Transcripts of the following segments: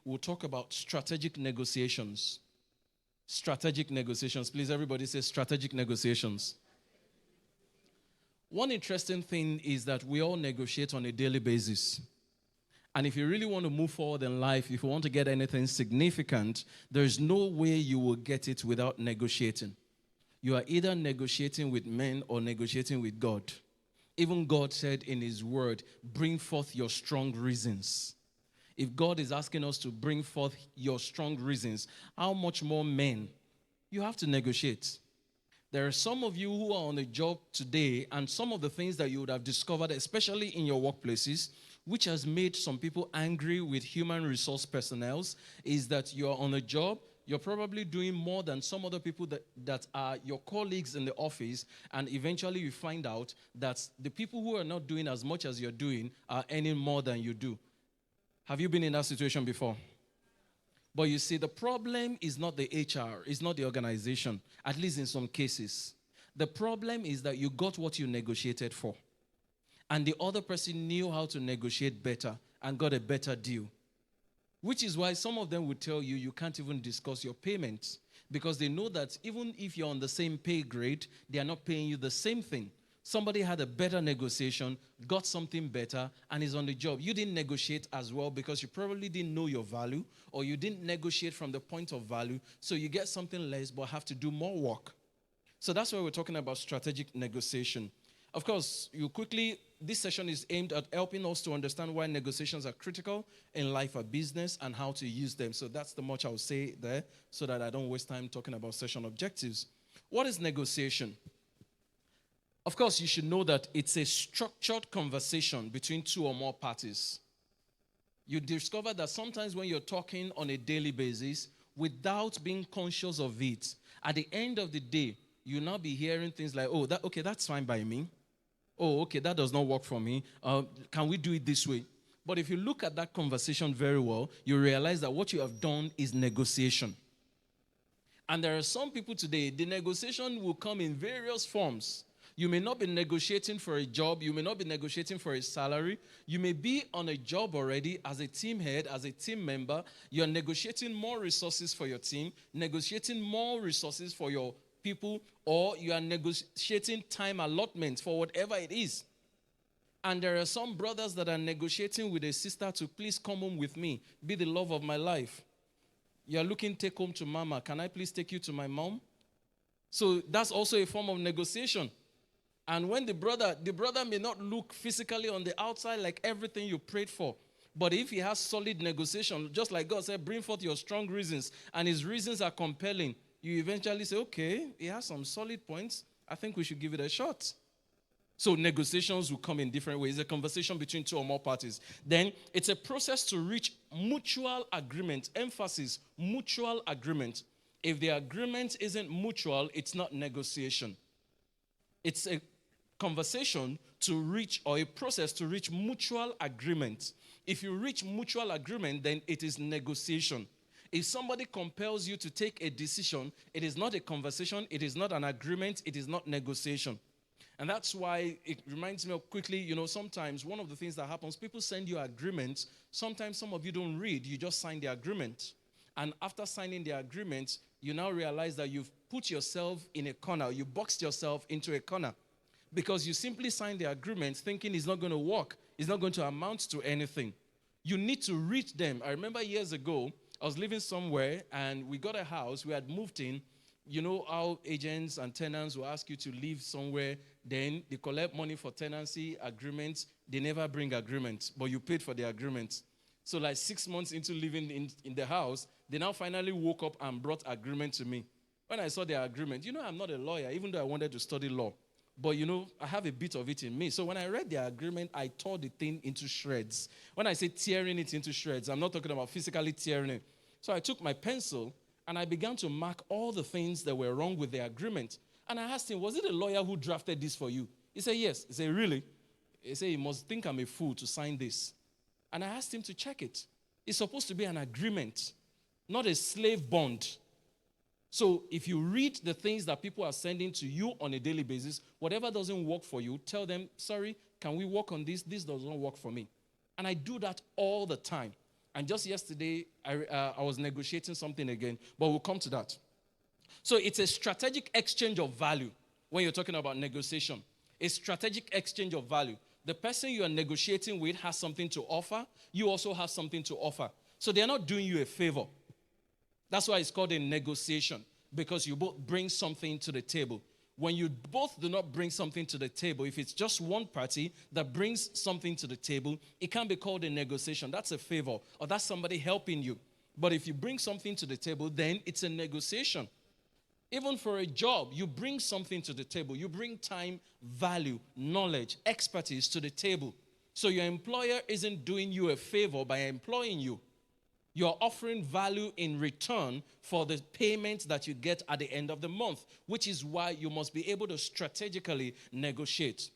we'll talk about strategic negotiations. Strategic negotiations. Please, everybody say strategic negotiations. One interesting thing is that we all negotiate on a daily basis. And if you really want to move forward in life, if you want to get anything significant, there's no way you will get it without negotiating. You are either negotiating with men or negotiating with God. Even God said in His word, bring forth your strong reasons. If God is asking us to bring forth your strong reasons, how much more men? You have to negotiate. There are some of you who are on a job today, and some of the things that you would have discovered, especially in your workplaces, which has made some people angry with human resource personnel, is that you're on a job, you're probably doing more than some other people that are your colleagues in the office, and eventually you find out that the people who are not doing as much as you're doing are earning more than you do. Have you been in that situation before? But you see, the problem is not the HR, it's not the organization, at least in some cases. The problem is that you got what you negotiated for. And the other person knew how to negotiate better and got a better deal. Which is why some of them would tell you you can't even discuss your payments, because they know that even if you're on the same pay grade, they are not paying you the same thing. Somebody had a better negotiation, got something better, and is on the job. You didn't negotiate as well because you probably didn't know your value, or you didn't negotiate from the point of value, so you get something less but have to do more work. So that's why we're talking about strategic negotiation. Of course, this session is aimed at helping us to understand why negotiations are critical in life or business and how to use them. So that's the much I'll say there so that I don't waste time talking about session objectives. What is negotiation? Of course, you should know that it's a structured conversation between two or more parties. You discover that sometimes when you're talking on a daily basis, without being conscious of it, at the end of the day, you'll now be hearing things like, that's fine by me. Oh, okay, that does not work for me. Can we do it this way? But if you look at that conversation very well, you realize that what you have done is negotiation. And there are some people today, the negotiation will come in various forms. You may not be negotiating for a job. You may not be negotiating for a salary. You may be on a job already as a team head, as a team member. You're negotiating more resources for your team, negotiating more resources for your people, or you are negotiating time allotment for whatever it is. And there are some brothers that are negotiating with a sister to please come home with me, be the love of my life. You're looking, take home to mama. Can I please take you to my mom? So that's also a form of negotiation. And when the brother may not look physically on the outside like everything you prayed for, but if he has solid negotiation, just like God said, bring forth your strong reasons, and his reasons are compelling, you eventually say, okay, he has some solid points. I think we should give it a shot. So negotiations will come in different ways. It's a conversation between two or more parties. Then it's a process to reach mutual agreement. Emphasis, mutual agreement. If the agreement isn't mutual, it's not negotiation. It's a conversation to reach, or a process to reach mutual agreement. If you reach mutual agreement, then it is negotiation. If somebody compels you to take a decision, it is not a conversation, it is not an agreement, it is not negotiation. And that's why it reminds me of quickly, sometimes one of the things that happens, people send you agreements. Sometimes some of you don't read, you just sign the agreement. And after signing the agreement, you now realize that you've put yourself in a corner, you boxed yourself into a corner. Because you simply signed the agreement thinking it's not going to work. It's not going to amount to anything. You need to read them. I remember years ago, I was living somewhere and we got a house. We had moved in. You know how agents and tenants will ask you to live somewhere. Then they collect money for tenancy agreements. They never bring agreements, but you paid for the agreement. So like 6 months into living in the house, they now finally woke up and brought agreement to me. When I saw the agreement, I'm not a lawyer, even though I wanted to study law. But, I have a bit of it in me. So when I read the agreement, I tore the thing into shreds. When I say tearing it into shreds, I'm not talking about physically tearing it. So I took my pencil and I began to mark all the things that were wrong with the agreement. And I asked him, was it a lawyer who drafted this for you? He said, yes. He said, really? He said, you must think I'm a fool to sign this. And I asked him to check it. It's supposed to be an agreement, not a slave bond. So if you read the things that people are sending to you on a daily basis, whatever doesn't work for you, tell them, sorry, can we work on this? This does not work for me. And I do that all the time. And just yesterday, I was negotiating something again, but we'll come to that. So it's a strategic exchange of value when you're talking about negotiation. A strategic exchange of value. The person you are negotiating with has something to offer. You also have something to offer. So they're not doing you a favor. That's why it's called a negotiation, because you both bring something to the table. When you both do not bring something to the table, if it's just one party that brings something to the table, it can't be called a negotiation. That's a favor, or that's somebody helping you. But if you bring something to the table, then it's a negotiation. Even for a job, you bring something to the table. You bring time, value, knowledge, expertise to the table. So your employer isn't doing you a favor by employing you. You're offering value in return for the payment that you get at the end of the month, which is why you must be able to strategically negotiate.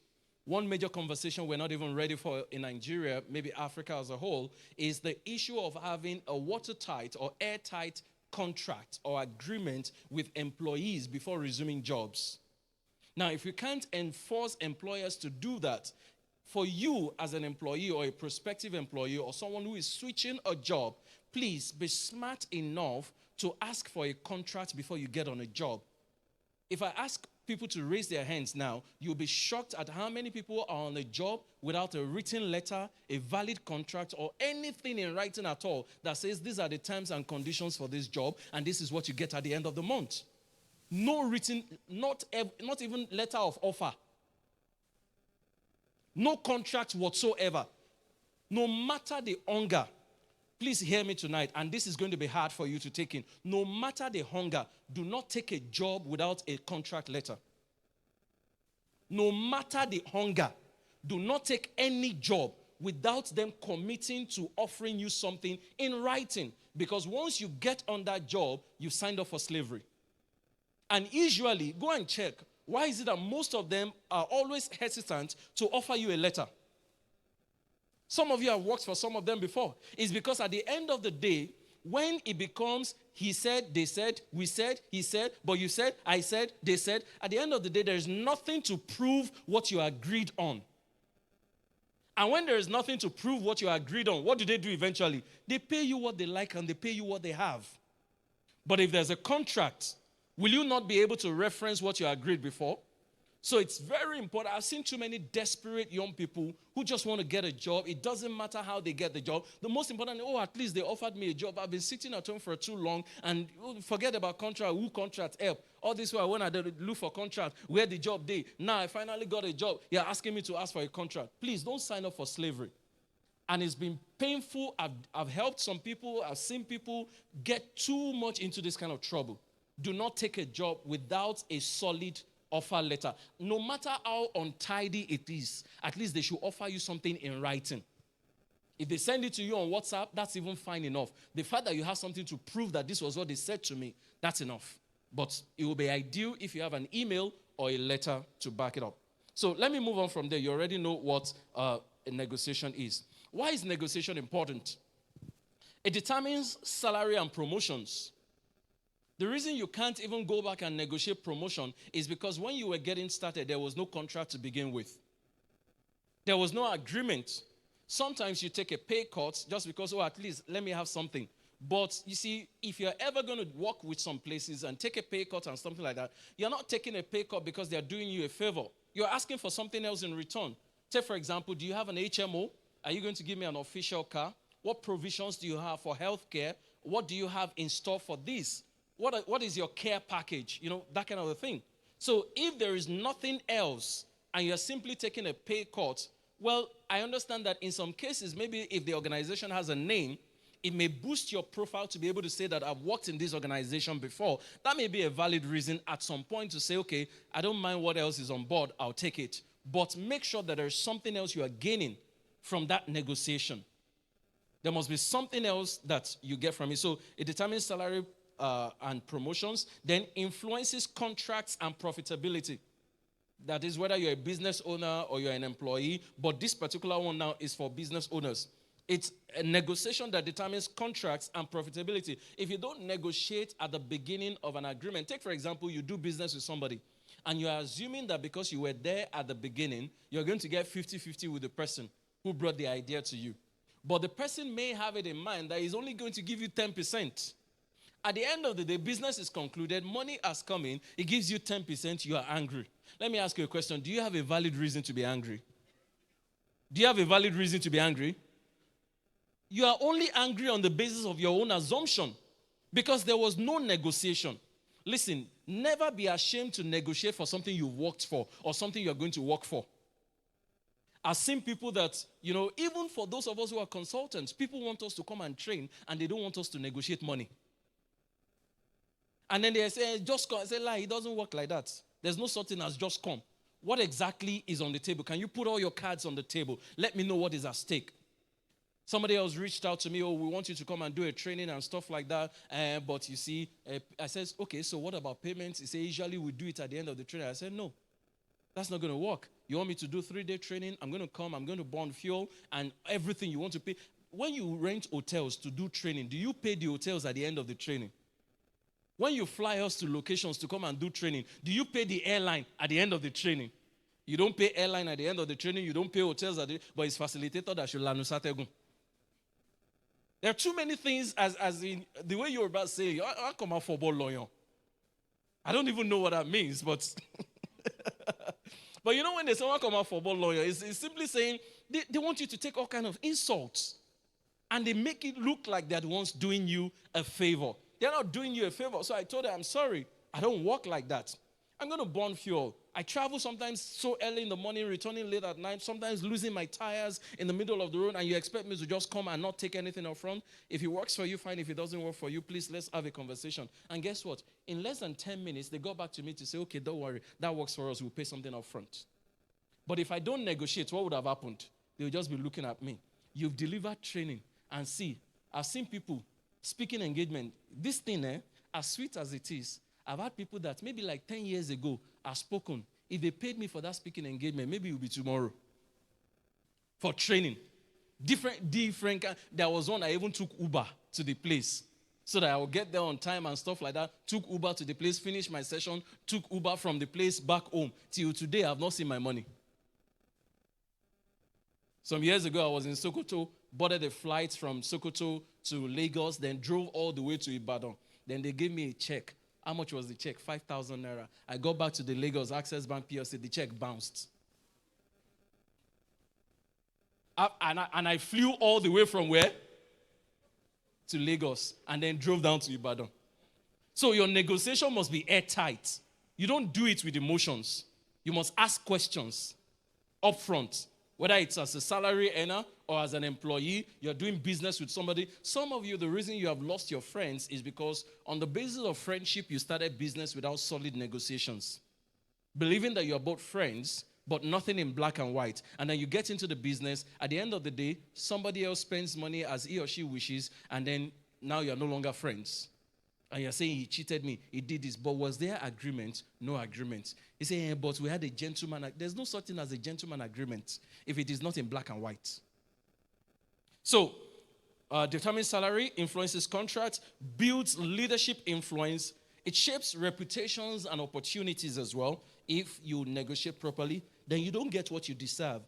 One major conversation we're not even ready for in Nigeria, maybe Africa as a whole, is the issue of having a watertight or airtight contract or agreement with employees before resuming jobs. Now, if you can't enforce employers to do that, for you as an employee or a prospective employee or someone who is switching a job, please be smart enough to ask for a contract before you get on a job. If I ask people to raise their hands now, you'll be shocked at how many people are on a job without a written letter, a valid contract, or anything in writing at all that says these are the terms and conditions for this job, and this is what you get at the end of the month. No written, not even letter of offer. No contract whatsoever. No matter the hunger, please hear me tonight, and this is going to be hard for you to take in. No matter the hunger, do not take a job without a contract letter. No matter the hunger, do not take any job without them committing to offering you something in writing. Because once you get on that job, you signed up for slavery. And usually, go and check, why is it that most of them are always hesitant to offer you a letter? Some of you have worked for some of them before. It's because at the end of the day, when it becomes he said, they said, we said, he said, but you said, I said, they said, at the end of the day, there is nothing to prove what you agreed on. And when there is nothing to prove what you agreed on, what do they do eventually? They pay you what they like and they pay you what they have. But if there's a contract, will you not be able to reference what you agreed before? So it's very important. I've seen too many desperate young people who just want to get a job. It doesn't matter how they get the job. The most important, at least they offered me a job. I've been sitting at home for too long, and forget about contract. Who contract help? All this while when I did look for contract, where the job day. Now I finally got a job. You're asking me to ask for a contract. Please don't sign up for slavery. And it's been painful. I've helped some people. I've seen people get too much into this kind of trouble. Do not take a job without a solid offer letter. No matter how untidy it is, at least they should offer you something in writing. If they send it to you on WhatsApp, that's even fine enough. The fact that you have something to prove that this was what they said to me, that's enough. But it will be ideal if you have an email or a letter to back it up. So let me move on from there. You already know what a negotiation is. Why is negotiation important? It determines salary and promotions. The reason you can't even go back and negotiate promotion is because when you were getting started, there was no contract to begin with. There was no agreement. Sometimes you take a pay cut just because, at least let me have something. But you see, if you're ever going to work with some places and take a pay cut and something like that, you're not taking a pay cut because they're doing you a favor. You're asking for something else in return. Take, for example, do you have an HMO? Are you going to give me an official car? What provisions do you have for healthcare? What do you have in store for this? What is your care package? That kind of a thing. So if there is nothing else and you're simply taking a pay cut, well, I understand that in some cases, maybe if the organization has a name, it may boost your profile to be able to say that I've worked in this organization before. That may be a valid reason at some point to say, okay, I don't mind what else is on board, I'll take it. But make sure that there's something else you are gaining from that negotiation. There must be something else that you get from it. So it determines salary and promotions, then influences contracts and profitability. That is whether you're a business owner or you're an employee, but this particular one now is for business owners. It's a negotiation that determines contracts and profitability. If you don't negotiate at the beginning of an agreement, take for example, you do business with somebody, and you're assuming that because you were there at the beginning, you're going to get 50-50 with the person who brought the idea to you. But the person may have it in mind that he's only going to give you 10%. At the end of the day, business is concluded, money has come in, it gives you 10%, you are angry. Let me ask you a question. Do you have a valid reason to be angry? Do you have a valid reason to be angry? You are only angry on the basis of your own assumption because there was no negotiation. Listen, never be ashamed to negotiate for something you've worked for or something you're going to work for. I've seen people that, even for those of us who are consultants, people want us to come and train and they don't want us to negotiate money. And then they say, just come. I say, it doesn't work like that. There's no such thing as just come. What exactly is on the table? Can you put all your cards on the table? Let me know what is at stake. Somebody else reached out to me, we want you to come and do a training and stuff like that. But you see, I says, okay, so what about payments? He said, usually we do it at the end of the training. I said, no, that's not going to work. You want me to do 3-day training? I'm going to come, I'm going to burn fuel and everything you want to pay. When you rent hotels to do training, do you pay the hotels at the end of the training? When you fly us to locations to come and do training, do you pay the airline at the end of the training? You don't pay airline at the end of the training. You don't pay hotels but it's facilitator that should lanusategun. There are too many things as in the way you're about to say, I come out for ball lawyer. I don't even know what that means, but but when they say I come out for ball lawyer, it's simply saying they want you to take all kind of insults and they make it look like they're the ones doing you a favor. They're not doing you a favor. So I told her, I'm sorry. I don't work like that. I'm going to burn fuel. I travel sometimes so early in the morning, returning late at night, sometimes losing my tires in the middle of the road, and you expect me to just come and not take anything up front? If it works for you, fine. If it doesn't work for you, please, let's have a conversation. And guess what? In less than 10 minutes, they got back to me to say, okay, don't worry. That works for us. We'll pay something up front. But if I don't negotiate, what would have happened? They'll just be looking at me. You've delivered training. And see, I've seen people speaking engagement. This thing, as sweet as it is, I've had people that maybe like 10 years ago have spoken. If they paid me for that speaking engagement, maybe it will be tomorrow. For training. Different. There was one I even took Uber to the place so that I would get there on time and stuff like that. Took Uber to the place, finished my session, took Uber from the place back home. Till today, I've not seen my money. Some years ago, I was in Sokoto, boarded a flight from Sokoto to Lagos, then drove all the way to Ibadan. Then they gave me a check. How much was the check? 5,000 naira. I got back to the Lagos Access Bank PLC. The check bounced. And I flew all the way from where? To Lagos. And then drove down to Ibadan. So your negotiation must be airtight. You don't do it with emotions. You must ask questions up front. Whether it's as a salary earner or as an employee, you're doing business with somebody. Some of you, the reason you have lost your friends is because on the basis of friendship, you started business without solid negotiations. Believing that you're both friends, but nothing in black and white. And then you get into the business. At the end of the day, somebody else spends money as he or she wishes, and then now you're no longer friends. And you're saying he cheated me, he did this. But was there agreement? No agreement. He said, but we had a gentleman. There's no such thing as a gentleman agreement if it is not in black and white. So, determines salary, influences contracts, builds leadership influence. It shapes reputations and opportunities as well. If you negotiate properly, then you don't get what you deserve.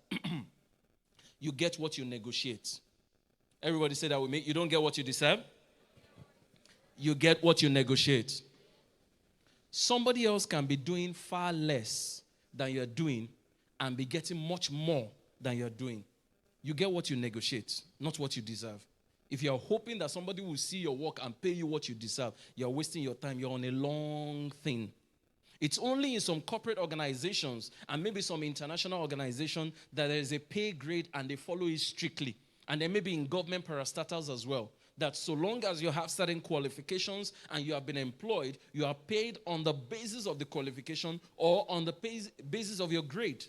You get what you negotiate. Everybody say that with me. You don't get what you deserve. You get what you negotiate. Somebody else can be doing far less than you're doing and be getting much more than you're doing. You get what you negotiate, not what you deserve. If you're hoping that somebody will see your work and pay you what you deserve, you're wasting your time. You're on a long thing. It's only in some corporate organizations and maybe some international organization that there is a pay grade and they follow it strictly. And then maybe in government parastatals as well. That so long as you have certain qualifications and you have been employed, you are paid on the basis of the qualification or on the basis of your grade.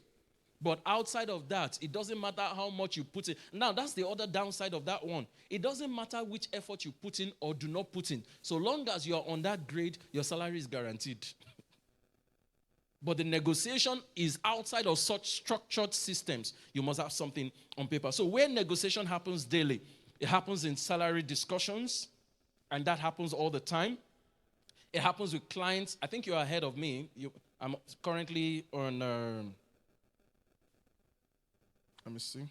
But outside of that, it doesn't matter how much you put in. Now, that's the other downside of that one. It doesn't matter which effort you put in or do not put in. So long as you are on that grade, your salary is guaranteed. But the negotiation is outside of such structured systems. You must have something on paper. So where negotiation happens daily, it happens in salary discussions, and that happens all the time. It happens with clients. I think you are ahead of me. I'm currently on, let me see,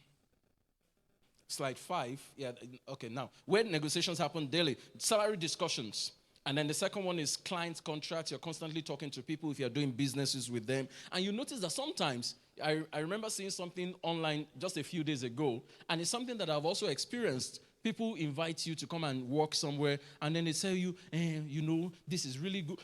slide 5. Yeah, okay, now, where negotiations happen daily, salary discussions. And then the second one is client contracts. You're constantly talking to people if you're doing businesses with them. And you notice that sometimes, I remember seeing something online just a few days ago, and it's something that I've also experienced. People invite you to come and work somewhere, and then they tell you, this is really good.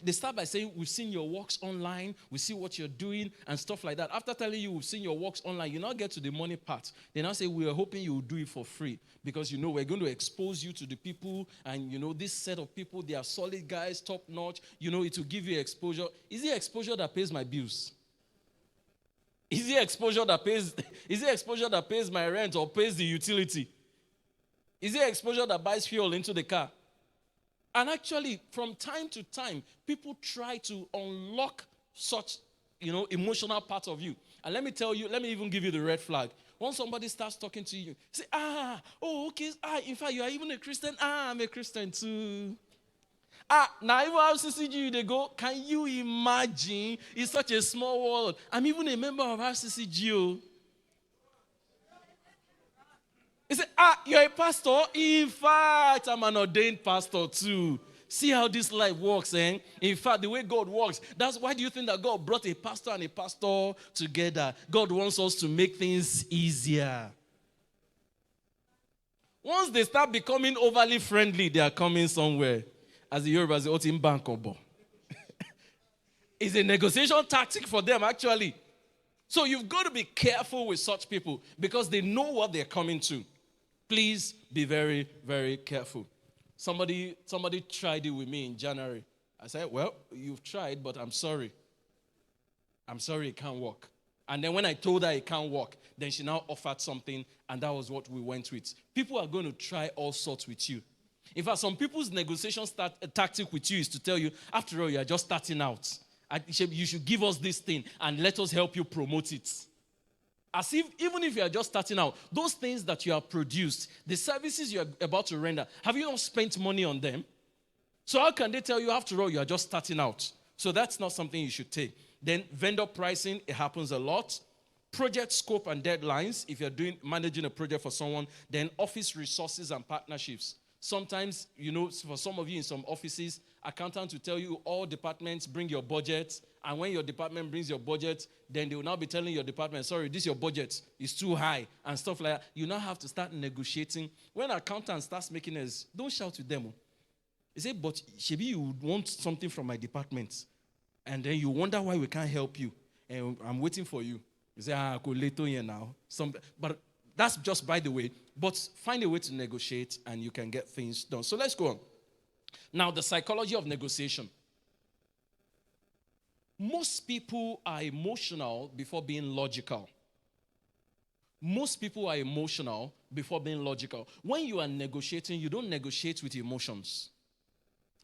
They start by saying, we've seen your works online, we see what you're doing, and stuff like that. After telling you we've seen your works online, you now get to the money part. They now say, we are hoping you will do it for free, because, we're going to expose you to the people, and, this set of people, they are solid guys, top notch. It will give you exposure. Is it exposure that pays my bills? Is it exposure that pays my rent or pays the utility? Is it exposure that buys fuel into the car? And actually, from time to time, people try to unlock such, emotional part of you. And let me tell you, let me even give you the red flag. Once somebody starts talking to you, say, okay, in fact, you are even a Christian. I'm a Christian too. Now even RCCG, they go, can you imagine? It's such a small world. I'm even a member of RCCG. He said, you're a pastor? In fact, I'm an ordained pastor too. See how this life works, eh? In fact, the way God works, that's why do you think that God brought a pastor and a pastor together? God wants us to make things easier. Once they start becoming overly friendly, they are coming somewhere. As the Yorubas say, Otim Bankobo. It's a negotiation tactic for them, actually. So you've got to be careful with such people because they know what they're coming to. Please be very, very careful. Somebody tried it with me in January. I said, well, you've tried, but I'm sorry. I'm sorry it can't work. And then when I told her it can't work, then she now offered something, and that was what we went with. People are going to try all sorts with you. In fact, some people's negotiation tactic with you is to tell you, after all, you are just starting out. You should give us this thing and let us help you promote it. As if, even if you are just starting out, those things that you have produced, the services you are about to render, have you not spent money on them? So how can they tell you, after all, you are just starting out? So that's not something you should take. Then vendor pricing, it happens a lot. Project scope and deadlines, if you're managing a project for someone. Then office resources and partnerships. Sometimes, for some of you in some offices, accountants will tell you all departments bring your budget. And when your department brings your budget, then they will now be telling your department, sorry, this your budget is too high and stuff like that. You now have to start negotiating. When an accountant starts making us, don't shout with them. He say, but Shebi, you want something from my department. And then you wonder why we can't help you. And I'm waiting for you. You say, I go later here now. But that's just by the way. But find a way to negotiate and you can get things done. So let's go on. Now, the psychology of negotiation. Most people are emotional before being logical. Most people are emotional before being logical. When you are negotiating, you don't negotiate with emotions.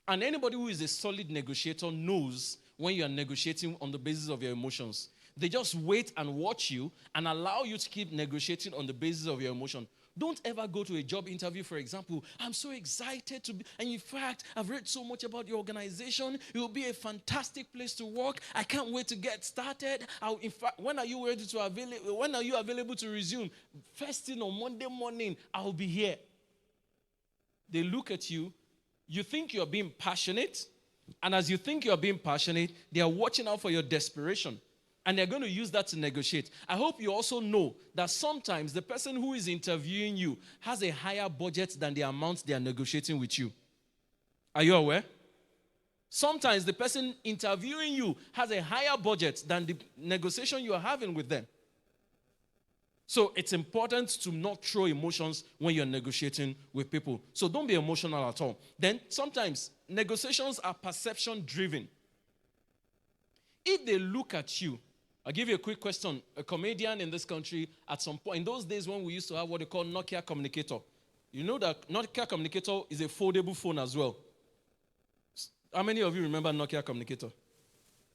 And anybody who is a solid negotiator knows when you are negotiating on the basis of your emotions. They just wait and watch you and allow you to keep negotiating on the basis of your emotion. Don't ever go to a job interview, for example, I'm so excited to be, and in fact, I've read so much about your organization. It will be a fantastic place to work. I can't wait to get started. In fact, when are you available to resume? First thing on Monday morning, I'll be here. They look at you. You think you're being passionate, and as you think you're being passionate, they are watching out for your desperation. And they're going to use that to negotiate. I hope you also know that sometimes the person who is interviewing you has a higher budget than the amount they are negotiating with you. Are you aware? Sometimes the person interviewing you has a higher budget than the negotiation you are having with them. So it's important to not throw emotions when you're negotiating with people. So don't be emotional at all. Then sometimes negotiations are perception driven. If they look at you, I'll give you a quick question. A comedian in this country, at some point, in those days when we used to have what they call Nokia communicator, you know that Nokia communicator is a foldable phone as well. How many of you remember Nokia communicator?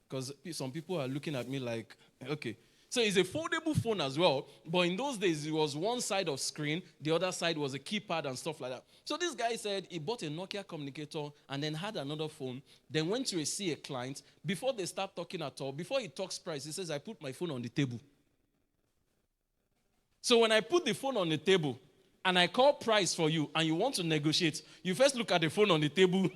Because some people are looking at me like, okay. So it's a foldable phone as well, but in those days, it was one side of screen, the other side was a keypad and stuff like that. So this guy said he bought a Nokia communicator and then had another phone, then went to see a client. Before they start talking at all, before he talks price, he says, I put my phone on the table. So when I put the phone on the table, and I call price for you, and you want to negotiate, you first look at the phone on the table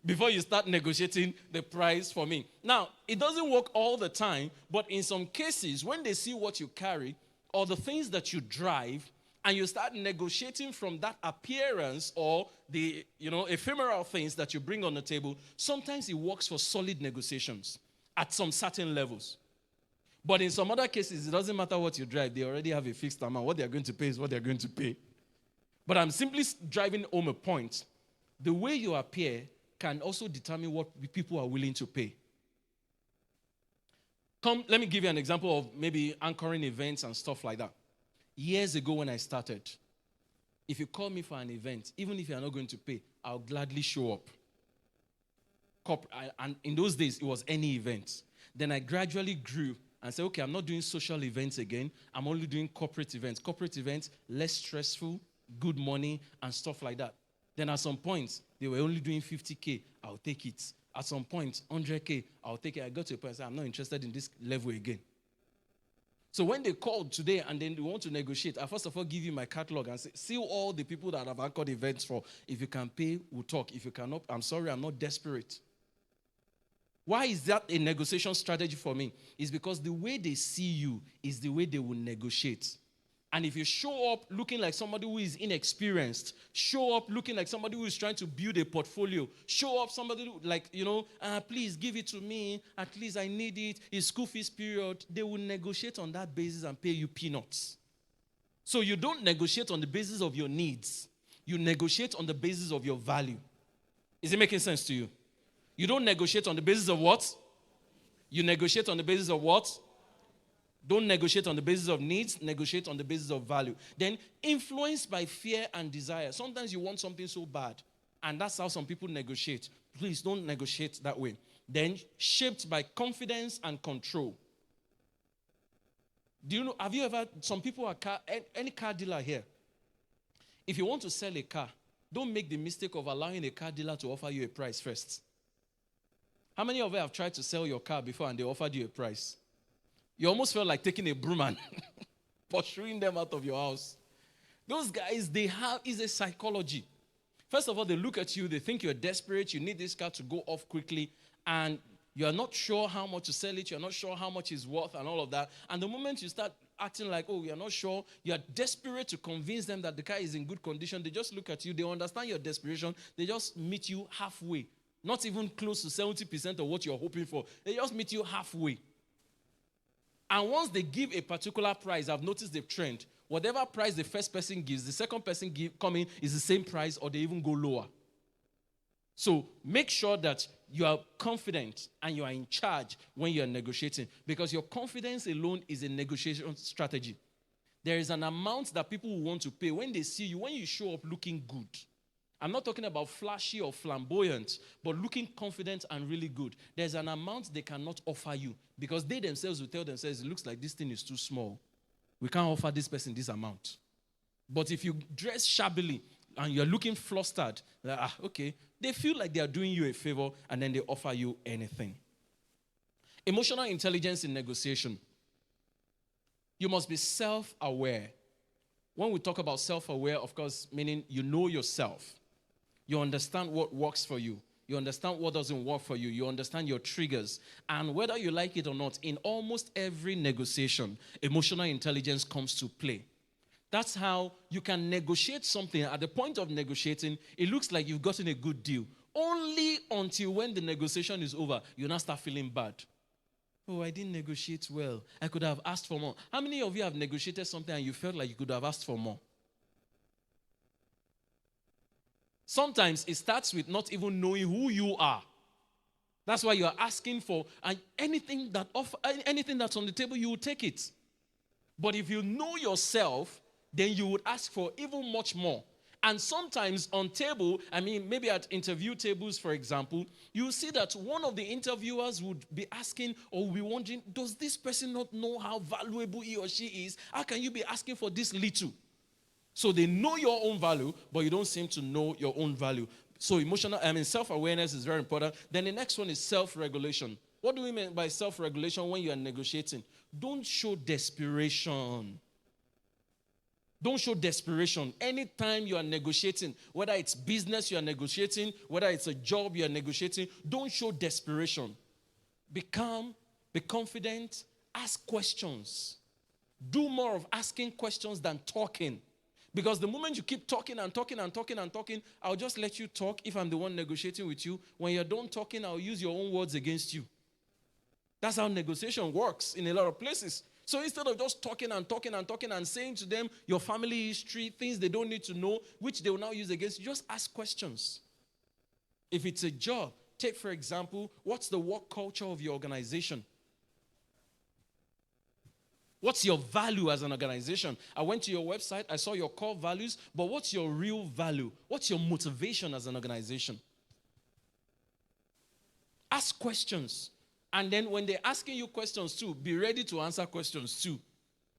before you start negotiating the price for me. Now, it doesn't work all the time, but in some cases, when they see what you carry or the things that you drive, and you start negotiating from that appearance or the ephemeral things that you bring on the table, sometimes it works for solid negotiations at some certain levels. But in some other cases, it doesn't matter what you drive. They already have a fixed amount. What they're going to pay is what they're going to pay. But I'm simply driving home a point. The way you appear can also determine what people are willing to pay. Let me give you an example of maybe anchoring events and stuff like that. Years ago when I started, if you call me for an event, even if you're not going to pay, I'll gladly show up. And in those days, it was any event. Then I gradually grew and said, okay, I'm not doing social events again. I'm only doing corporate events. Corporate events, less stressful, good money, and stuff like that. Then at some point, they were only doing 50K. I'll take it. At some point, 100K. I'll take it. I got to a point and said, I'm not interested in this level again. So when they called today and then they want to negotiate, I first of all give you my catalog and say, see all the people that I've anchored events for. If you can pay, we'll talk. If you cannot, I'm sorry, I'm not desperate. Why is that a negotiation strategy for me? It's because the way they see you is the way they will negotiate. And if you show up looking like somebody who is inexperienced, show up looking like somebody who is trying to build a portfolio, show up somebody who, like, please give it to me, at least I need it, it's school fees period, they will negotiate on that basis and pay you peanuts. So you don't negotiate on the basis of your needs. You negotiate on the basis of your value. Is it making sense to you? You don't negotiate on the basis of what? You negotiate on the basis of what? Don't negotiate on the basis of needs, negotiate on the basis of value. Then, influenced by fear and desire. Sometimes you want something so bad, and that's how some people negotiate. Please don't negotiate that way. Then, shaped by confidence and control. Have you ever, some people are any car dealer here, if you want to sell a car, don't make the mistake of allowing a car dealer to offer you a price first. How many of you have tried to sell your car before and they offered you a price? You almost felt like taking a broom and pursuing them out of your house. Those guys, is a psychology. First of all, they look at you, they think you're desperate, you need this car to go off quickly, and you're not sure how much to sell it, you're not sure how much it's worth and all of that. And the moment you start acting like, oh, you're not sure, you're desperate to convince them that the car is in good condition, they just look at you, they understand your desperation, they just meet you halfway. Not even close to 70% of what you're hoping for. They just meet you halfway. And once they give a particular price, I've noticed the trend. Whatever price the first person gives, the second person coming is the same price or they even go lower. So make sure that you are confident and you are in charge when you are negotiating, because your confidence alone is a negotiation strategy. There is an amount that people will want to pay when they see you, when you show up looking good. I'm not talking about flashy or flamboyant, but looking confident and really good. There's an amount they cannot offer you because they themselves will tell themselves, it looks like this thing is too small. We can't offer this person this amount. But if you dress shabbily and you're looking flustered, okay, they feel like they are doing you a favor and then they offer you anything. Emotional intelligence in negotiation. You must be self-aware. When we talk about self-aware, of course, meaning you know yourself. You understand what works for you. You understand what doesn't work for you. You understand your triggers. And whether you like it or not, in almost every negotiation, emotional intelligence comes to play. That's how you can negotiate something. At the point of negotiating, it looks like you've gotten a good deal. Only until when the negotiation is over, you now start feeling bad. Oh, I didn't negotiate well. I could have asked for more. How many of you have negotiated something and you felt like you could have asked for more? Sometimes it starts with not even knowing who you are. That's why you are asking for anything that's on the table, you will take it. But if you know yourself, then you would ask for even much more. And sometimes on table, maybe at interview tables, for example, you see that one of the interviewers would be asking or will be wondering, does this person not know how valuable he or she is? How can you be asking for this little? So they know your own value, but you don't seem to know your own value. So self-awareness is very important. Then the next one is self-regulation. What do we mean by self-regulation when you are negotiating? Don't show desperation. Don't show desperation. Anytime you are negotiating, whether it's business you are negotiating, whether it's a job you are negotiating, don't show desperation. Be calm, be confident, ask questions. Do more of asking questions than talking. Because the moment you keep talking and talking and talking and talking, I'll just let you talk if I'm the one negotiating with you. When you're done talking, I'll use your own words against you. That's how negotiation works in a lot of places. So instead of just talking and talking and talking and saying to them your family history, things they don't need to know, which they will now use against you, just ask questions. If it's a job, take for example, what's the work culture of your organization? What's your value as an organization? I went to your website, I saw your core values, but what's your real value? What's your motivation as an organization? Ask questions. And then when they're asking you questions too, be ready to answer questions too,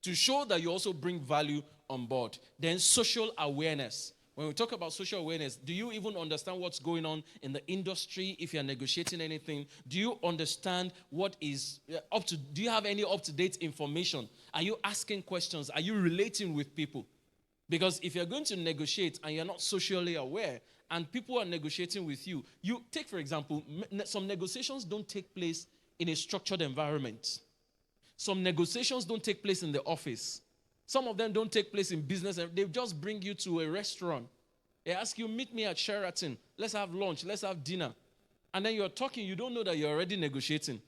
to show that you also bring value on board. Then social awareness. When we talk about social awareness, do you even understand what's going on in the industry if you're negotiating anything? Do you understand what is do you have any up-to-date information? Are you asking questions? Are you relating with people? Because if you're going to negotiate and you're not socially aware and people are negotiating with you, you take, for example, some negotiations don't take place in a structured environment. Some negotiations don't take place in the office. Some of them don't take place in business. They just bring you to a restaurant. They ask you, meet me at Sheraton. Let's have lunch. Let's have dinner. And then you're talking. You don't know that you're already negotiating.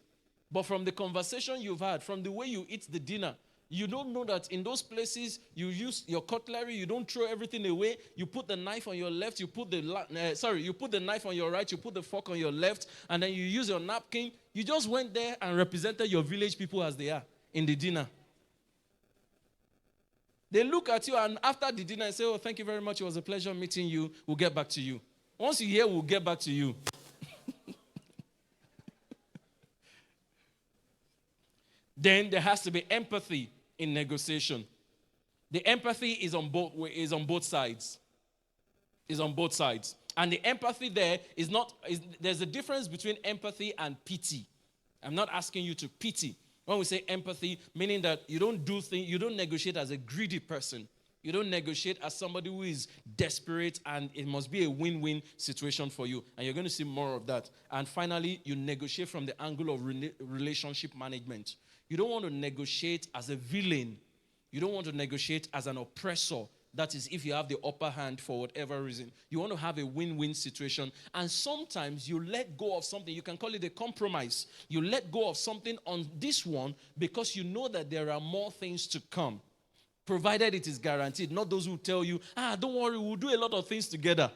But from the conversation you've had, from the way you eat the dinner, you don't know that in those places you use your cutlery. You don't throw everything away. You put the knife on your left. You put the knife on your right. You put the fork on your left. And then you use your napkin. You just went there and represented your village people as they are in the dinner. They look at you and after the dinner and say, oh, thank you very much. It was a pleasure meeting you. We'll get back to you. Once you hear, we'll get back to you. Then there has to be empathy in negotiation. The empathy is on both sides. Is on both sides. And the empathy there there's a difference between empathy and pity. I'm not asking you to pity. When we say empathy, meaning that you don't negotiate as a greedy person. You don't negotiate as somebody who is desperate and it must be a win-win situation for you. And you're going to see more of that. And finally, you negotiate from the angle of relationship management. You don't want to negotiate as a villain. You don't want to negotiate as an oppressor. That is, if you have the upper hand for whatever reason. You want to have a win-win situation. And sometimes you let go of something. You can call it a compromise. You let go of something on this one because you know that there are more things to come. Provided it is guaranteed. Not those who tell you, don't worry, we'll do a lot of things together.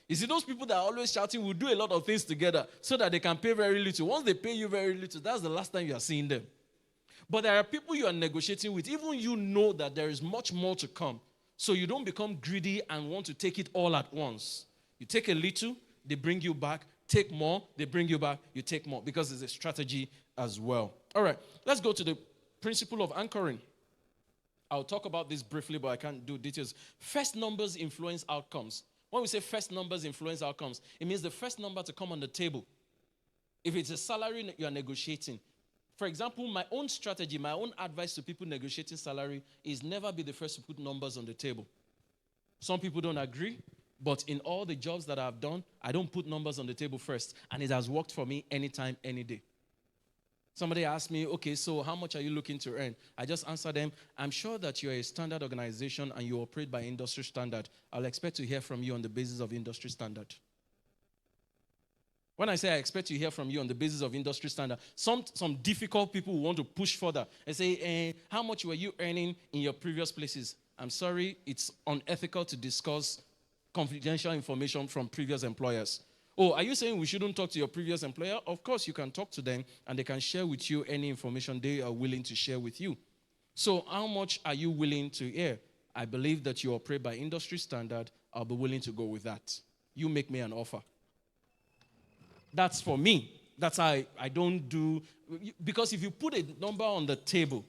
You see, those people that are always shouting, we'll do a lot of things together so that they can pay very little. Once they pay you very little, that's the last time you are seeing them. But there are people you are negotiating with. Even you know that there is much more to come. So you don't become greedy and want to take it all at once. You take a little, they bring you back. Take more, they bring you back. You take more because it's a strategy as well. All right, let's go to the principle of anchoring. I'll talk about this briefly, but I can't do details. First numbers influence outcomes. When we say first numbers influence outcomes, it means the first number to come on the table. If it's a salary you are negotiating, for example, my own strategy, my own advice to people negotiating salary is never be the first to put numbers on the table. Some people don't agree, but in all the jobs that I've done, I don't put numbers on the table first, and it has worked for me anytime, any day. Somebody asked me, okay, so how much are you looking to earn? I just answer them, I'm sure that you're a standard organization and you operate by industry standard. I'll expect to hear from you on the basis of industry standard. When I say I expect to hear from you on the basis of industry standard, some difficult people want to push further and say, how much were you earning in your previous places? I'm sorry, it's unethical to discuss confidential information from previous employers. Oh, are you saying we shouldn't talk to your previous employer? Of course, you can talk to them and they can share with you any information they are willing to share with you. So how much are you willing to hear? I believe that you operate by industry standard. I'll be willing to go with that. You make me an offer. That's for me. That's how I don't do, because if you put a number on the table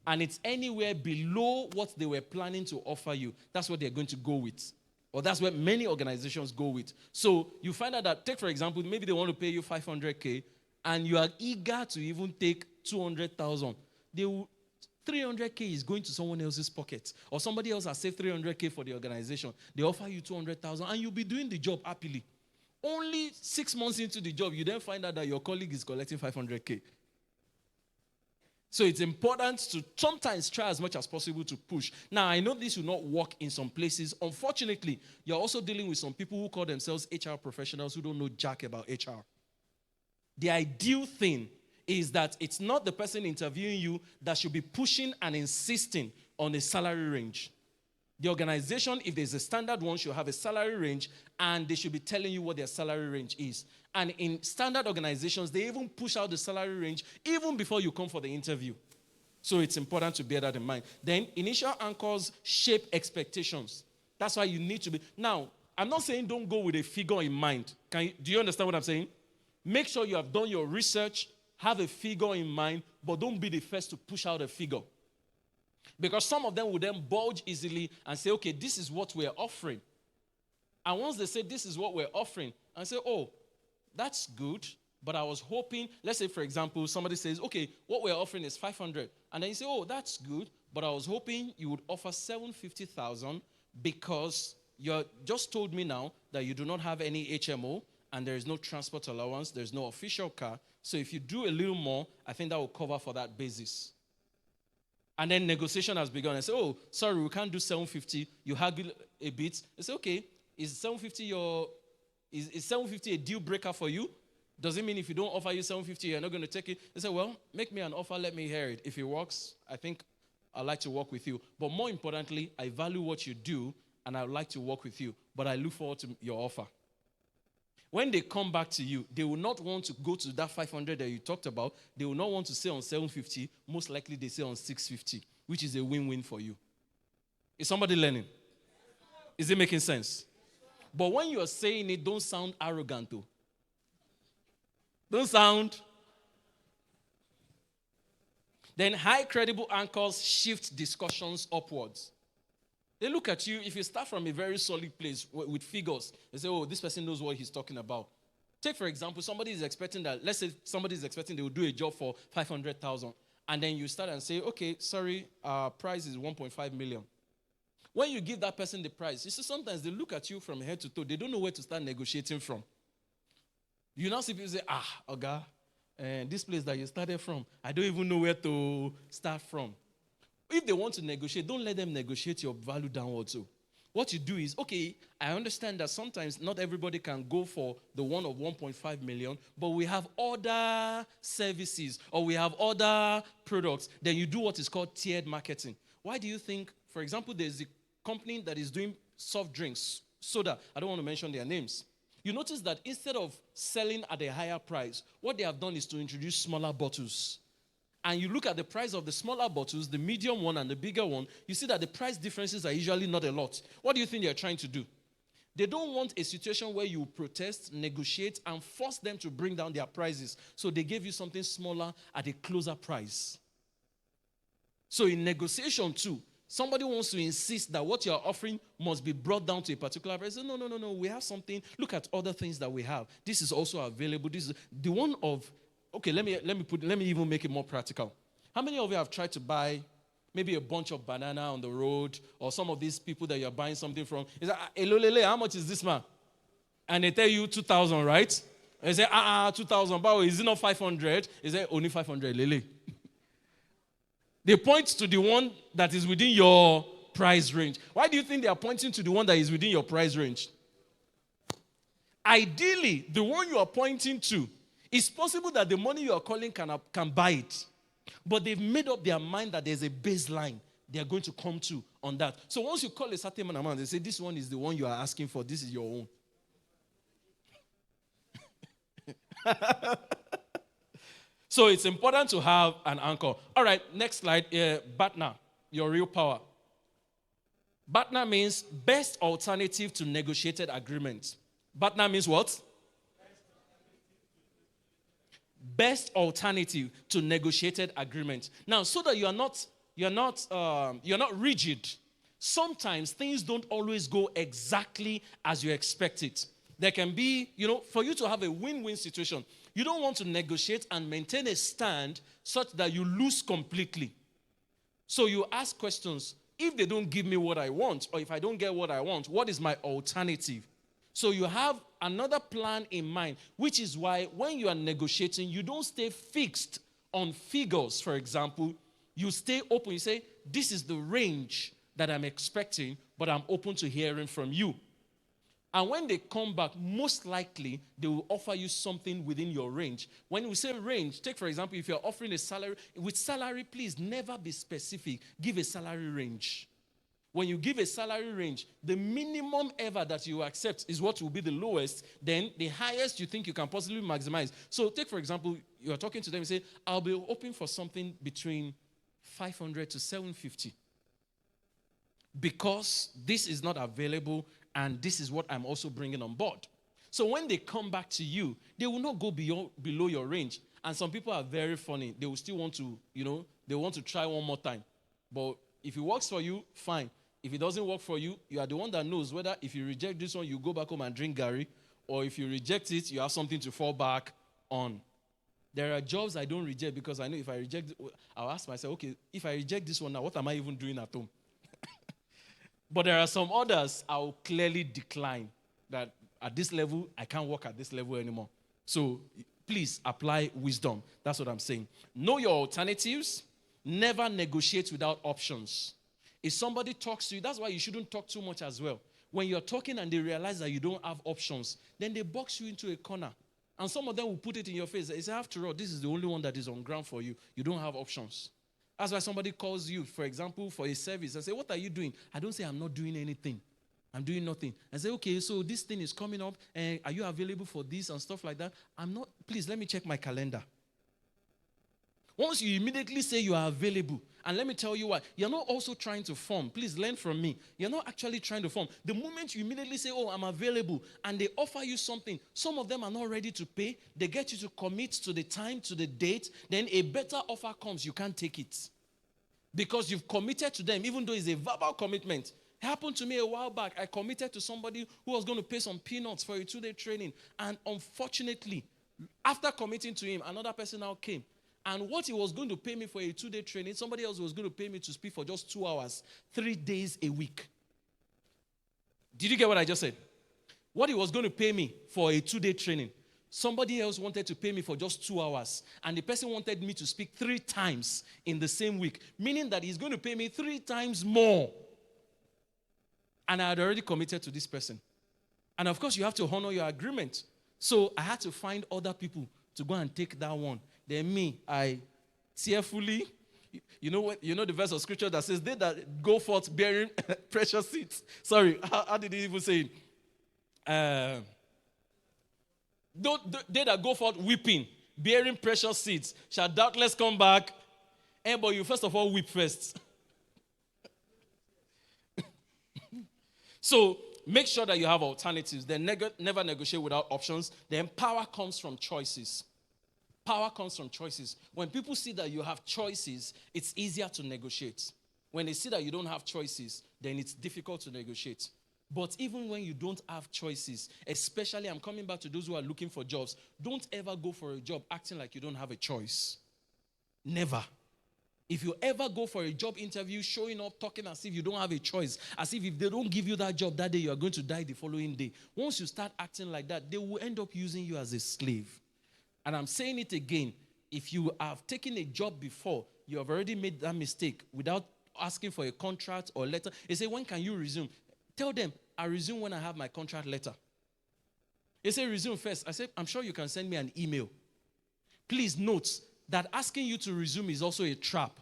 and it's anywhere below what they were planning to offer you, that's what they're going to go with. Or that's what many organizations go with. So you find out that, take for example, maybe they want to pay you 500K and you are eager to even take 200,000. 300K is going to someone else's pocket, or somebody else has saved 300K for the organization. They offer you 200,000 and you'll be doing the job happily. Only 6 months into the job, you then find out that your colleague is collecting 500K. So it's important to sometimes try as much as possible to push. Now, I know this will not work in some places. Unfortunately, you're also dealing with some people who call themselves HR professionals who don't know jack about HR. The ideal thing is that it's not the person interviewing you that should be pushing and insisting on a salary range. The organization, if there's a standard one, should have a salary range, and they should be telling you what their salary range is. And in standard organizations, they even push out the salary range even before you come for the interview. So it's important to bear that in mind. Then, initial anchors shape expectations. That's why you need to be. Now, I'm not saying don't go with a figure in mind. Do you understand what I'm saying? Make sure you have done your research, have a figure in mind, but don't be the first to push out a figure. Because some of them will then bulge easily and say, okay, this is what we're offering. And once they say, this is what we're offering, I say, oh, that's good, but I was hoping, let's say, for example, somebody says, okay, what we're offering is 500. And then you say, oh, that's good, but I was hoping you would offer 750,000 because you just told me now that you do not have any HMO and there is no transport allowance, there's no official car. So if you do a little more, I think that will cover for that basis. And then negotiation has begun. I say, oh, sorry, we can't do 750. You haggle a bit. I say, okay, is 750 is 750 a deal breaker for you? Does it mean if you don't offer you 750, you're not going to take it? They say, well, make me an offer, let me hear it. If it works, I think I'd like to work with you. But more importantly, I value what you do, and I'd like to work with you. But I look forward to your offer. When they come back to you, they will not want to go to that 500 that you talked about. They will not want to say on 750. Most likely they say on 650, which is a win-win for you. Is somebody learning? Is it making sense? But when you are saying it, don't sound arrogant, though. Don't sound. Then high credible anchors shift discussions upwards. They look at you, if you start from a very solid place with figures, they say, oh, this person knows what he's talking about. Take, for example, somebody is expecting that, let's say somebody is expecting they will do a job for 500,000. And then you start and say, okay, sorry, our price is 1.5 million. When you give that person the price, you see sometimes they look at you from head to toe. They don't know where to start negotiating from. You now see people say, Oga, this place that you started from, I don't even know where to start from. If they want to negotiate, don't let them negotiate your value downwards. So what you do is, okay, I understand that sometimes not everybody can go for the one of 1.5 million, but we have other services or we have other products. Then you do what is called tiered marketing. Why do you think, for example, there's a company that is doing soft drinks, soda. I don't want to mention their names. You notice that instead of selling at a higher price, what they have done is to introduce smaller bottles. And you look at the price of the smaller bottles, the medium one and the bigger one, you see that the price differences are usually not a lot. What do you think they're trying to do? They don't want a situation where you protest, negotiate, and force them to bring down their prices. So they gave you something smaller at a closer price. So in negotiation too, somebody wants to insist that what you're offering must be brought down to a particular price. No, we have something. Look at other things that we have. This is also available. This is the one of... Okay, let me even make it more practical. How many of you have tried to buy maybe a bunch of banana on the road, or some of these people that you're buying something from? Is that, Elolele, how much is this, man? And they tell you 2,000, right? And they say, 2,000, but is it not 500? Is it only 500, lele? They point to the one that is within your price range. Why do you think they are pointing to the one that is within your price range? Ideally, the one you are pointing to, it's possible that the money you are calling can buy it. But they've made up their mind that there's a baseline they are going to come to on that. So once you call a certain amount, they say, this one is the one you are asking for. This is your own. So it's important to have an anchor. All right, next slide. BATNA, your real power. BATNA means best alternative to negotiated agreement. BATNA means what? Best alternative to negotiated agreement. Now, so that you're not rigid. Sometimes things don't always go exactly as you expect it. There can be, for you to have a win-win situation, you don't want to negotiate and maintain a stand such that you lose completely. So you ask questions. If they don't give me what I want, or if I don't get what I want, what is my alternative? So you have another plan in mind, which is why when you are negotiating, you don't stay fixed on figures, for example. You stay open. You say, this is the range that I'm expecting, but I'm open to hearing from you. And when they come back, most likely they will offer you something within your range. When we say range, take for example, if you're offering a salary, with salary, please never be specific. Give a salary range. When you give a salary range, the minimum ever that you accept is what will be the lowest. Then the highest you think you can possibly maximize. So take for example, you're talking to them and say, I'll be open for something between 500 to 750. Because this is not available and this is what I'm also bringing on board. So when they come back to you, they will not go below your range. And some people are very funny. They will still want to, they want to try one more time. But if it works for you, fine. If it doesn't work for you, you are the one that knows whether if you reject this one, you go back home and drink Gary, or if you reject it, you have something to fall back on. There are jobs I don't reject because I know if I reject, I'll ask myself, okay, if I reject this one now, what am I even doing at home? But there are some others I will clearly decline that at this level, I can't work at this level anymore. So please apply wisdom. That's what I'm saying. Know your alternatives. Never negotiate without options. If somebody talks to you, that's why you shouldn't talk too much as well. When you're talking and they realize that you don't have options, then they box you into a corner. And some of them will put it in your face. They say, after all, this is the only one that is on ground for you. You don't have options. That's why somebody calls you, for example, for a service and say, what are you doing? I don't say I'm not doing anything. I'm doing nothing. I say, okay, so this thing is coming up, and are you available for this and stuff like that? I'm not. Please, let me check my calendar. Once you immediately say you are available, and let me tell you why, you're not also trying to form. Please learn from me. You're not actually trying to form. The moment you immediately say, oh, I'm available, and they offer you something, some of them are not ready to pay. They get you to commit to the time, to the date. Then a better offer comes. You can't take it. Because you've committed to them, even though it's a verbal commitment. It happened to me a while back. I committed to somebody who was going to pay some peanuts for a 2-day training. And unfortunately, after committing to him, another person now came. And what he was going to pay me for a 2-day training, somebody else was going to pay me to speak for just 2 hours, 3 days a week. Did you get what I just said? What he was going to pay me for a 2-day training, somebody else wanted to pay me for just 2 hours. And the person wanted me to speak 3 times in the same week, meaning that he's going to pay me 3 times more. And I had already committed to this person. And of course, you have to honor your agreement. So I had to find other people to go and take that one. Then me, I tearfully, you know the verse of scripture that says, they that go forth bearing precious seeds. Sorry, how did he even say it? They that go forth weeping, bearing precious seeds, shall doubtless come back. But you first of all weep first. So make sure that you have alternatives. Then never negotiate without options. Then power comes from choices. Power comes from choices. When people see that you have choices, it's easier to negotiate. When they see that you don't have choices, then it's difficult to negotiate. But even when you don't have choices, especially I'm coming back to those who are looking for jobs, don't ever go for a job acting like you don't have a choice. Never. If you ever go for a job interview, showing up, talking as if you don't have a choice, as if they don't give you that job that day, you are going to die the following day. Once you start acting like that, they will end up using you as a slave. And I'm saying it again, if you have taken a job before, you have already made that mistake without asking for a contract or letter. They say, when can you resume? Tell them, I resume when I have my contract letter. They say, resume first. I say, I'm sure you can send me an email. Please note that asking you to resume is also a trap.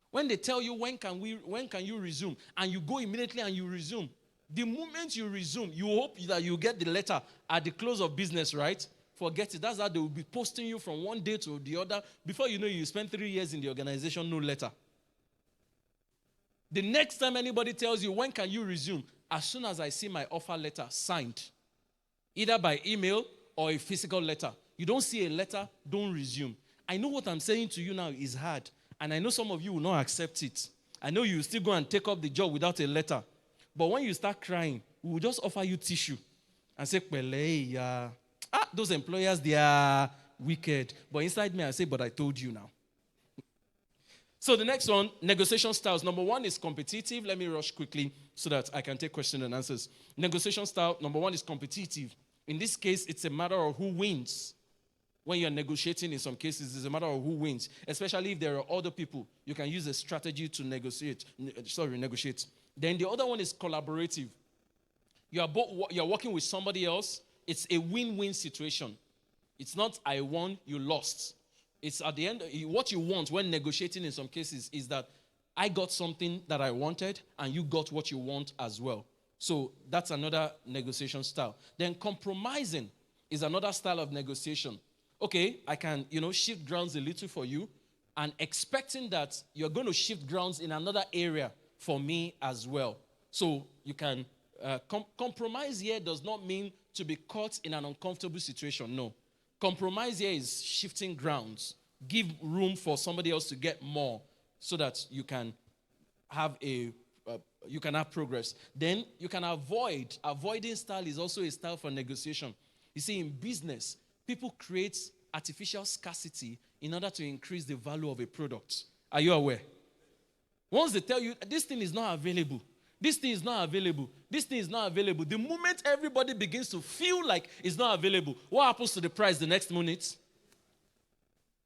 When they tell you, when can you resume? And you go immediately and you resume. The moment you resume, you hope that you get the letter at the close of business, right? Forget it. That's how they will be posting you from one day to the other. Before you know, you spend 3 years in the organization, no letter. The next time anybody tells you, when can you resume? As soon as I see my offer letter signed, either by email or a physical letter. You don't see a letter, don't resume. I know what I'm saying to you now is hard. And I know some of you will not accept it. I know you will still go and take up the job without a letter. But when you start crying, we will just offer you tissue and say, Pele, yeah. Those employers, they are wicked. But inside me, I say, but I told you now. So the next one, negotiation styles. Number one is competitive. Let me rush quickly so that I can take questions and answers. Negotiation style, number one is competitive. In this case, it's a matter of who wins. When you're negotiating, in some cases, it's a matter of who wins. Especially if there are other people, you can use a strategy to negotiate. Then the other one is collaborative. You're working with somebody else. It's a win-win situation. It's not I won, you lost. It's at the end, what you want when negotiating in some cases is that I got something that I wanted and you got what you want as well. So that's another negotiation style. Then compromising is another style of negotiation. Okay, I can, shift grounds a little for you and expecting that you're going to shift grounds in another area for me as well. So you can compromise here does not mean to be caught in an uncomfortable situation. No. Compromise here is shifting grounds. Give room for somebody else to get more so that you can have progress. Then you can avoid. Avoiding style is also a style for negotiation. You see, in business, people create artificial scarcity in order to increase the value of a product. Are you aware? Once they tell you, this thing is not available, this thing is not available, this thing is not available, the moment everybody begins to feel like it's not available, what happens to the price the next minute?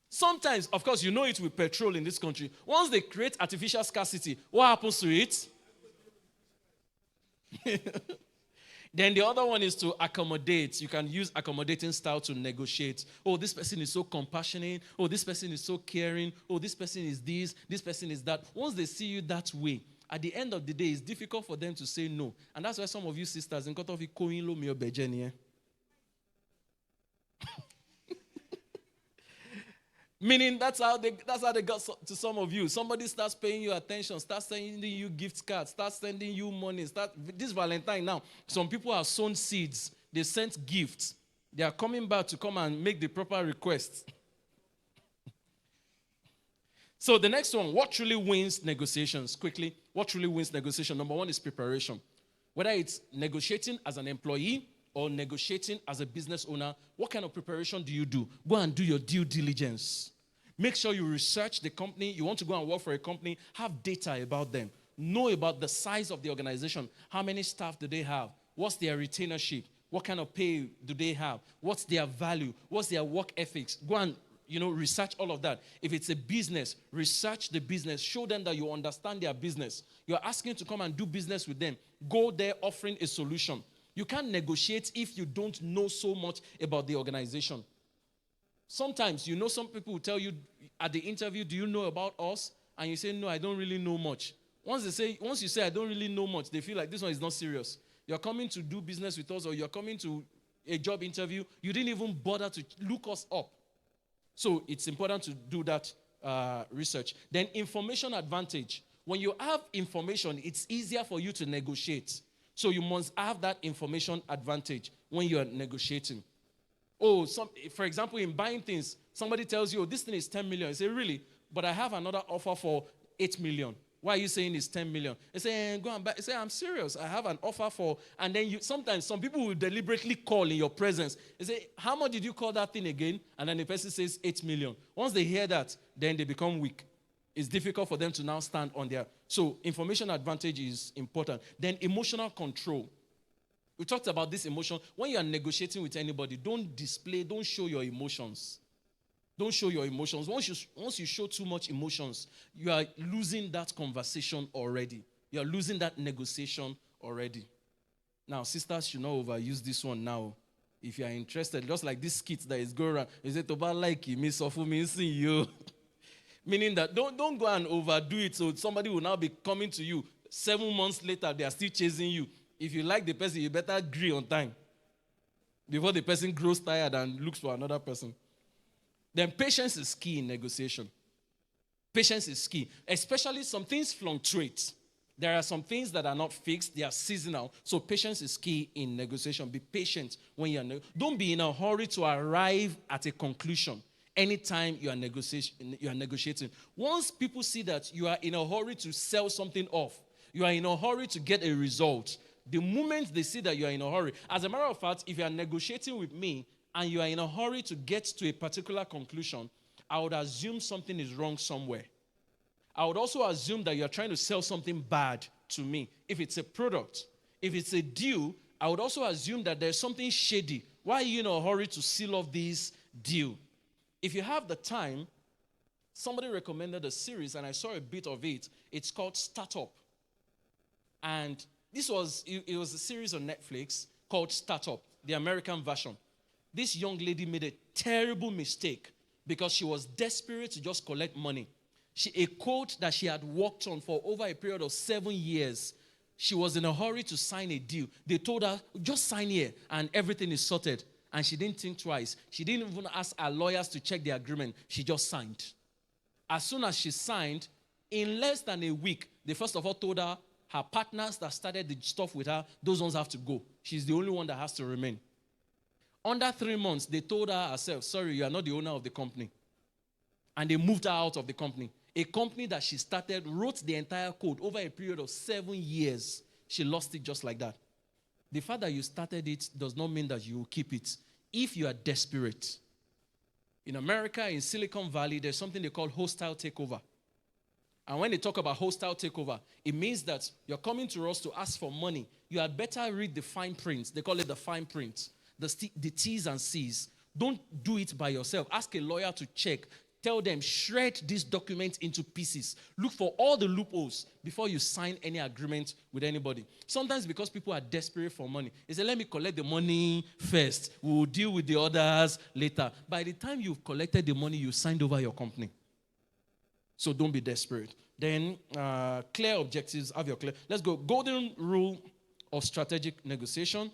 Sometimes, of course, you know it with petrol in this country. Once they create artificial scarcity, what happens to it? Then the other one is to accommodate. You can use accommodating style to negotiate. Oh, this person is so compassionate. Oh, this person is so caring. Oh, this person is this person is that. Once they see you that way, at the end of the day, it's difficult for them to say no. And that's why some of you sisters in Kotofi Koinlo Mio Bejeni. Meaning that's how they got to some of you. Somebody starts paying you attention, starts sending you gift cards, starts sending you money. This Valentine now, some people have sown seeds. They sent gifts. They are coming back to come and make the proper request. So the next one, what truly wins negotiations? Quickly, what truly wins negotiation? Number one is preparation. Whether it's negotiating as an employee or negotiating as a business owner, what kind of preparation do you do? Go and do your due diligence. Make sure you research the company. You want to go and work for a company, have data about them. Know about the size of the organization. How many staff do they have? What's their retainership? What kind of pay do they have? What's their value? What's their work ethics? Go and research all of that. If it's a business, research the business. Show them that you understand their business. You're asking to come and do business with them. Go there offering a solution. You can't negotiate if you don't know so much about the organization. Sometimes, some people will tell you at the interview, do you know about us? And you say, no, I don't really know much. Once you say, I don't really know much, they feel like this one is not serious. You're coming to do business with us or you're coming to a job interview. You didn't even bother to look us up. So it's important to do that research. Then information advantage. When you have information, it's easier for you to negotiate. So you must have that information advantage when you are negotiating. Oh, for example, in buying things, somebody tells you, oh, this thing is 10 million. You say, really? But I have another offer for 8 million. Why are you saying it's 10 million? They say, go and buy. They say, I'm serious. I have an offer for, and then sometimes some people will deliberately call in your presence. They say, how much did you call that thing again? And then the person says 8 million. Once they hear that, then they become weak. It's difficult for them to now stand on their. So information advantage is important. Then emotional control. We talked about this emotion. When you are negotiating with anybody, don't show your emotions. Don't show your emotions. Once you show too much emotions, you are losing that conversation already. You are losing that negotiation already. Now, sisters should not overuse this one now. If you are interested, just like this skit that is going around, is it about like me, suffer me, see you? Meaning that don't go and overdo it so somebody will now be coming to you 7 months later, they are still chasing you. If you like the person, you better agree on time before the person grows tired and looks for another person. Then patience is key in negotiation. Patience is key. Especially some things fluctuate. There are some things that are not fixed. They are seasonal. So patience is key in negotiation. Be patient when you are don't be in a hurry to arrive at a conclusion. Anytime you are negotiating. Once people see that you are in a hurry to sell something off, you are in a hurry to get a result, the moment they see that you are in a hurry, as a matter of fact, if you are negotiating with me and you are in a hurry to get to a particular conclusion, I would assume something is wrong somewhere. I would also assume that you're trying to sell something bad to me. If it's a product, if it's a deal, I would also assume that there's something shady. Why are you in a hurry to seal off this deal? If you have the time, somebody recommended a series, and I saw a bit of it. It's called Startup. And it was a series on Netflix called Startup, the American version. This young lady made a terrible mistake because she was desperate to just collect money. A code that she had worked on for over a period of 7 years. She was in a hurry to sign a deal. They told her, just sign here and everything is sorted. And she didn't think twice. She didn't even ask her lawyers to check the agreement. She just signed. As soon as she signed, in less than a week, they first of all told her partners that started the stuff with her, those ones have to go. She's the only one that has to remain. Under 3 months, they told her herself, sorry, you are not the owner of the company. And they moved her out of the company. A company that she started, wrote the entire code over a period of 7 years. She lost it just like that. The fact that you started it does not mean that you will keep it. If you are desperate. In America, in Silicon Valley, there's something they call hostile takeover. And when they talk about hostile takeover, it means that you're coming to us to ask for money. You had better read the fine print. They call it the fine print. The T's and C's. Don't do it by yourself. Ask a lawyer to check. Tell them, shred this document into pieces. Look for all the loopholes before you sign any agreement with anybody. Sometimes because people are desperate for money, they say, let me collect the money first. We'll deal with the others later. By the time you've collected the money, you signed over your company. So don't be desperate. Then, clear objectives. Have your clear. Let's go. Golden rule of strategic negotiation.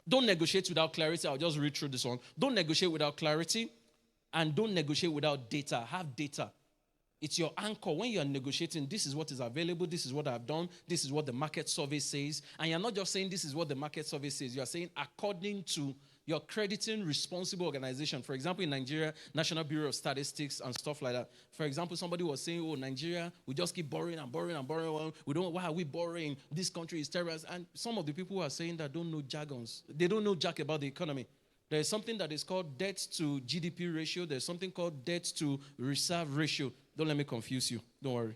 Don't negotiate without clarity. I'll just read through this one. Don't negotiate without clarity. And don't negotiate without data. Have data. It's your anchor. When you are negotiating, this is what is available, this is what I've done, this is what the market survey says. And you're not just saying this is what the market survey says. You are saying according to your crediting responsible organization. For example, in Nigeria, National Bureau of Statistics and stuff like that. For example, somebody was saying, oh, Nigeria, we just keep borrowing and borrowing and borrowing. Why are we borrowing? This country is terrible. And some of the people who are saying that don't know jargons. They don't know jack about the economy. There is something that is called debt to GDP ratio. There's something called debt to reserve ratio. Don't let me confuse you. Don't worry.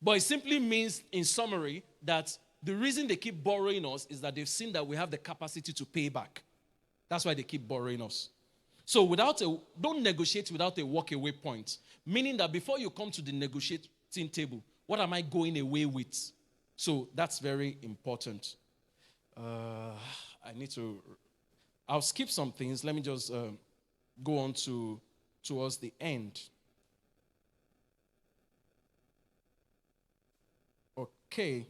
But it simply means, in summary, that the reason they keep borrowing us is that they've seen that we have the capacity to pay back. That's why they keep borrowing us. So don't negotiate without a walk-away point. Meaning that before you come to the negotiating table, what am I going away with? So that's very important. I'll skip some things. Let me just go on towards the end. Okay.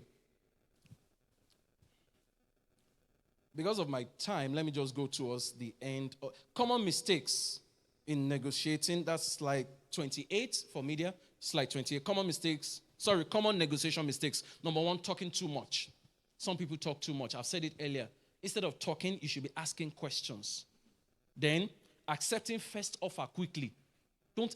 Because of my time, let me just go towards the end. Common mistakes in negotiating. That's slide 28 for media. Slide 28. Common negotiation mistakes. Number one, talking too much. Some people talk too much. I've said it earlier. Instead of talking, you should be asking questions. Then, accepting first offer quickly.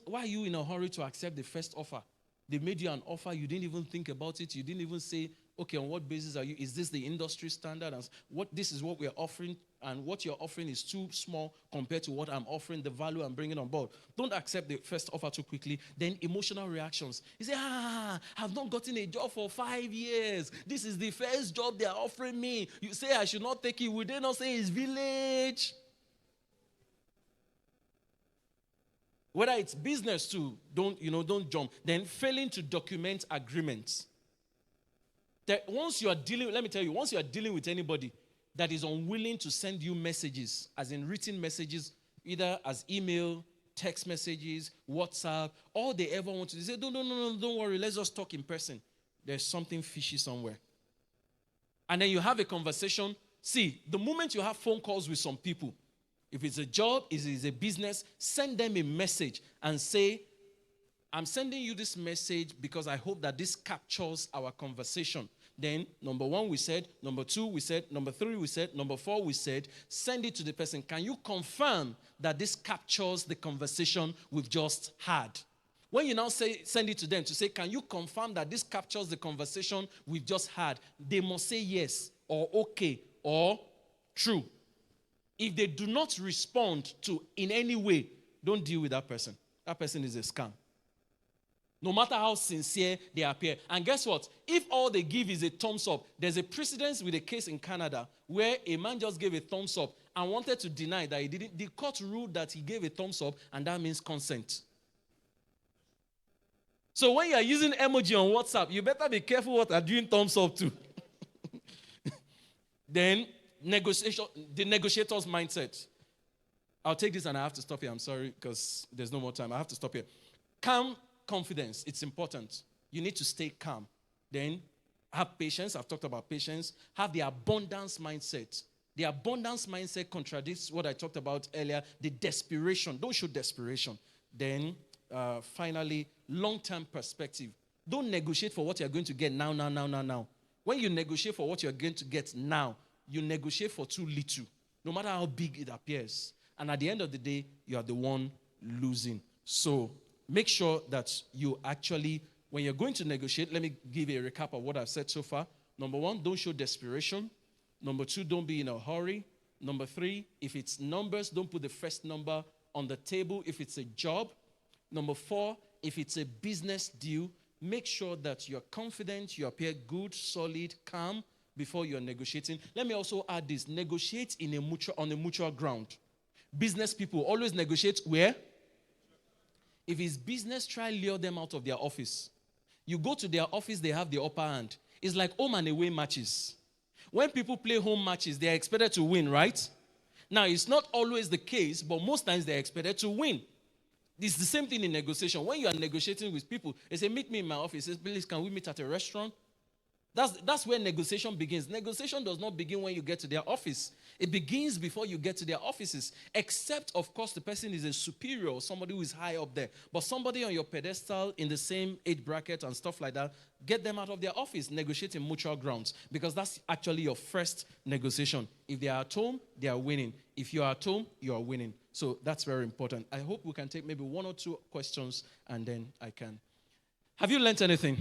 Why are you in a hurry to accept the first offer? They made you an offer, you didn't even think about it, you didn't even say, okay, on what basis are you? Is this the industry standard? And this is what we're offering, and what you're offering is too small compared to what I'm offering, the value I'm bringing on board. Don't accept the first offer too quickly. Then emotional reactions. You say, I've not gotten a job for 5 years. This is the first job they are offering me. You say I should not take it. Would they not say it's village? Whether it's business too, don't jump. Then failing to document agreements. Once you are dealing with anybody that is unwilling to send you messages, as in written messages, either as email, text messages, WhatsApp, all they ever want to do is say, no, don't worry, let's just talk in person. There's something fishy somewhere. And then you have a conversation. See, the moment you have phone calls with some people, if it's a job, if it's a business, send them a message and say, I'm sending you this message because I hope that this captures our conversation. Then, number one, we said. Number two, we said. Number three, we said. Number four, we said. Send it to the person. Can you confirm that this captures the conversation we've just had? When you now send it to them to say, can you confirm that this captures the conversation we've just had? They must say yes, or okay, or true. If they do not respond to in any way, don't deal with that person. That person is a scam. no matter how sincere they appear. And guess what? If all they give is a thumbs up, there's a precedence with a case in Canada where a man just gave a thumbs up and wanted to deny that he didn't. The court ruled that he gave a thumbs up, and that means consent. So when you are using emoji on WhatsApp, you better be careful what are doing thumbs up to. Then, the negotiator's mindset. I'll take this and I have to stop here. I'm sorry because there's no more time. I have to stop here. Calm confidence. It's important. You need to stay calm. Then, have patience. I've talked about patience. Have the abundance mindset. The abundance mindset contradicts what I talked about earlier. The desperation. Don't show desperation. Then, finally, long-term perspective. Don't negotiate for what you're going to get now. When you negotiate for what you're going to get now, you negotiate for too little, no matter how big it appears. And at the end of the day, you are the one losing. So make sure that you actually, when you're going to negotiate, let me give you a recap of what I've said so far. Number 1, don't show desperation. Number 2, don't be in a hurry. Number 3, if it's numbers, don't put the first number on the table if it's a job. Number 4, if it's a business deal, make sure that you're confident, you appear good, solid, calm before you're negotiating. Let me also add this. Negotiate on a mutual ground. Business people always negotiate where? If it's business, try lure them out of their office. You go to their office, they have the upper hand. It's like home and away matches. When people play home matches, they are expected to win, right? Now, it's not always the case, but most times they're expected to win. It's the same thing in negotiation. When you are negotiating with people, they say, meet me in my office. They say, please, can we meet at a restaurant? That's where negotiation begins. Negotiation does not begin when you get to their office. It begins before you get to their offices. Except, of course, the person is a superior or somebody who is high up there. But somebody on your pedestal in the same age bracket and stuff like that, get them out of their office. Negotiate in mutual grounds. Because that's actually your first negotiation. If they are at home, they are winning. If you are at home, you are winning. So that's very important. I hope we can take maybe 1 or 2 questions and then I can. Have you learned anything?